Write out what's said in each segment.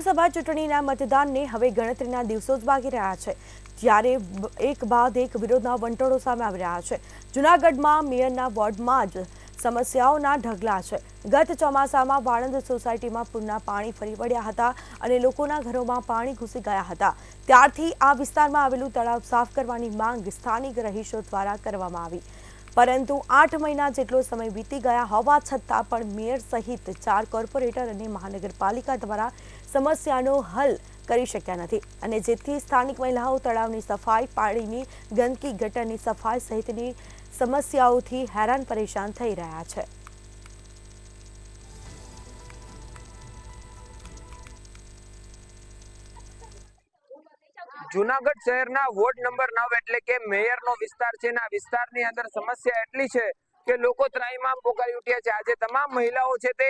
લોકસભા ચૂંટણીના મતદાનને હવે ગણતરીના દિવસો જ બાકી રહ્યા છે, જ્યારે એક બાદ એક વિરોધના વંટોળો સામે આવી રહ્યા છે। જૂનાગઢમાં મેયરના વોર્ડમાં જ સમસ્યાઓના ઢગલા છે। ગત ચોમાસામાં વાણંદ સોસાયટીમાં પૂરના પાણી ફરી વળ્યા હતા અને લોકોના ઘરોમાં પાણી ઘૂસી ગયા હતા। ત્યારથી આ વિસ્તારમાં આવેલું તળાવ સાફ કરવાની માંગ સ્થાનિક રહીશો દ્વારા કરવામાં આવી, પરંતુ 8 મહિના જેટલો સમય વીતી ગયા હોવા છતાં પણ મેયર સહિત 4 કોર્પોરેટર અને મહાનગરપાલિકા દ્વારા સમસ્યાનો હલ કરી શક્યા નથી અને જેથી સ્થાનિક મહિલાઓ તળાવની સફાઈ, પાણીની ગંદકી, ગટરની સફાઈ સહિતની સમસ્યાઓથી હેરાન પરેશાન થઈ રહ્યા છે। જૂનાગઢ શહેરના વોર્ડ નંબર 9 એટલે કે મેયરનો વિસ્તાર છે। આ વિસ્તારની અંદર સમસ્યા એટલી છે કે લોકો ત્રાહિમામ પોકારી ઉઠ્યા છે। આજે તમામ મહિલાઓ છે તે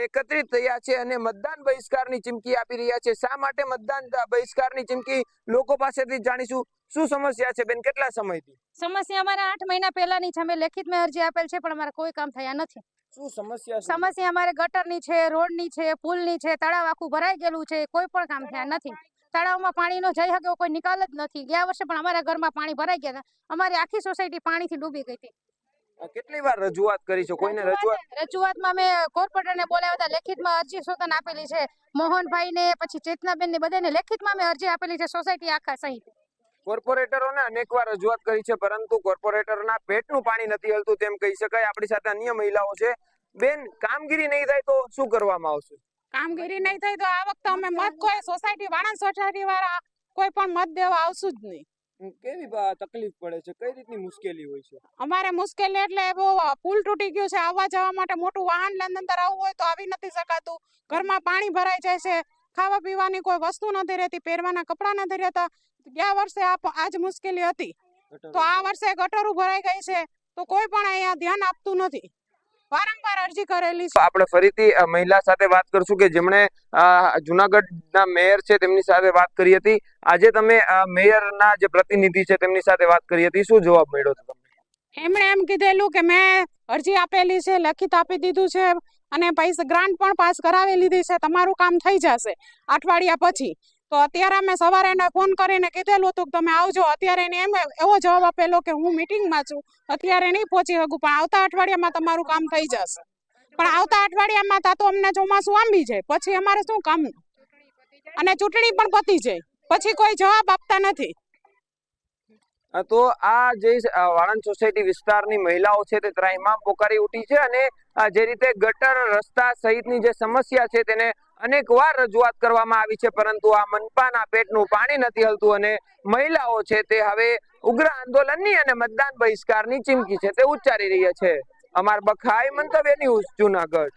એકત્રિત થયા છે અને મતદાન બહિષ્કારની ચીમકી આપી રહ્યા છે। શા માટે મતદાન બહિષ્કારની ચીમકી લોકો પાસેથી જાણીશું। શું સમસ્યા છે બેન, કેટલા સમયથી સમસ્યા? અમારે 8 મહિના પહેલાની છે, અમે લેખિતમાં અરજી આપેલ છે પણ અમારે કોઈ કામ થયા નથી। શું સમસ્યા છે? સમસ્યા અમારે ગટરની છે, રોડની છે, પુલની છે, તળાવ આખું ભરાઈ ગયેલું છે, કોઈ પણ કામ થયા નથી। તળાવમાં પાણીનો જઈ શકે કોઈ નિકાલ જ નથી। ગયા વર્ષે પણ અમારા ઘરમાં પાણી ભરાઈ ગયા હતા, અમારી આખી સોસાયટી પાણીથી ડૂબી ગઈ હતી। કેટલી વાર રજૂઆત કરી છે? કોઈને રજૂઆતમાં મેં કોર્પોરેટરને બોલાવ્યા હતા, લેખિતમાં અરજી સ્વતન આપેલી છે, મોહનભાઈને પછી ચેતનાબેન ને બધાને લેખિતમાં મેં અરજી આપેલી છે, સોસાયટી આખા સહિત। કોર્પોરેટરોને અનેકવાર રજૂઆત કરી છે, પરંતુ કોર્પોરેટરના પેટનું પાણી નથી હલતું તેમ કહી શકાય। આપણી સાથે અન્ય મહિલાઓ છે। બેન, કામગીરી નહીં થાય તો શું કરવામાં આવશે? કામગીરી નહીં થાય તો આ વખતે અમે મત કોઈ સોસાયટી વાણંદ સોસાયટી વાળા કોઈ પણ મત દેવા આવશું જ નહીં। કેવી તકલીફ પડે છે? કઈ રીતની મુશ્કેલી હોય છે? અમારે મુશ્કેલી એટલે બહુ પુલ તૂટી ગયું છે, આવવા જવા માટે મોટું વાહન લઈને અંદર આવવું હોય તો આવી નથી શકાતું। ઘરમાં પાણી ભરાઈ જાય છે, ખાવા પીવાની કોઈ વસ્તુ નથી રહેતી, પહેરવાના કપડા નથી રહેતા। ગયા વર્ષે આજ મુશ્કેલી હતી તો આ વર્ષે ગટરો ભરાઈ ગઈ છે તો કોઈ પણ અહીંયા ધ્યાન આપતું નથી। વારંવાર અરજી કરેલી છે। આપણે ફરીથી મહિલા સાથે વાત કરશું કે જેમણે જૂનાગઢના મેયર છે તેમની સાથે વાત કરી હતી। આજે તમે મેયરના જે પ્રતિનિધિ છે તેમની સાથે વાત કરી હતી, શું જવાબ મળ્યો હતો તમને? એમણે એમ કીધેલું કે મેં અરજી આપેલી છે, લેખિત આપી દીધું છે અને પૈસા ગ્રાન્ટ પણ પાસ કરાવી લીધી છે, તમારું કામ થઈ જશે અઠવાડિયા પછી। તો અત્યારે અમે સવારે એને ફોન કરીને કીધેલું હતું કે તમે આવજો। અત્યારે એને એવો જવાબ આપેલો કે હું મીટિંગમાં છું, અત્યારે નહીં પહોંચી શકું, પણ આવતા અઠવાડિયામાં તમારું કામ થઈ જશે। પણ આવતા અઠવાડિયામાં તો અમને ચોમાસું આંબી જાય, પછી અમારે શું કામનું? અને ચૂંટણી પણ પતી જાય, પછી કોઈ જવાબ આપતા નથી। તો આ જે વાણંદ સોસાયટી વિસ્તારની મહિલાઓ છે તે ત્રાહિમામ પોકારી ઉઠી છે અને જે રીતે ગટર, રસ્તા સહિતની જે સમસ્યા છે તેને અનેકવાર રજૂઆત કરવામાં આવી છે, પરંતુ આ મનપાના પેટનું પાણી નથી હલતું અને મહિલાઓ છે તે હવે ઉગ્ર આંદોલનની અને મતદાન બહિષ્કારની ચીમકી છે તે ઉચ્ચારી રહ્યા છે। અમાર બખાઈ મંતવ્ય ન્યૂઝ, જૂનાગઢ।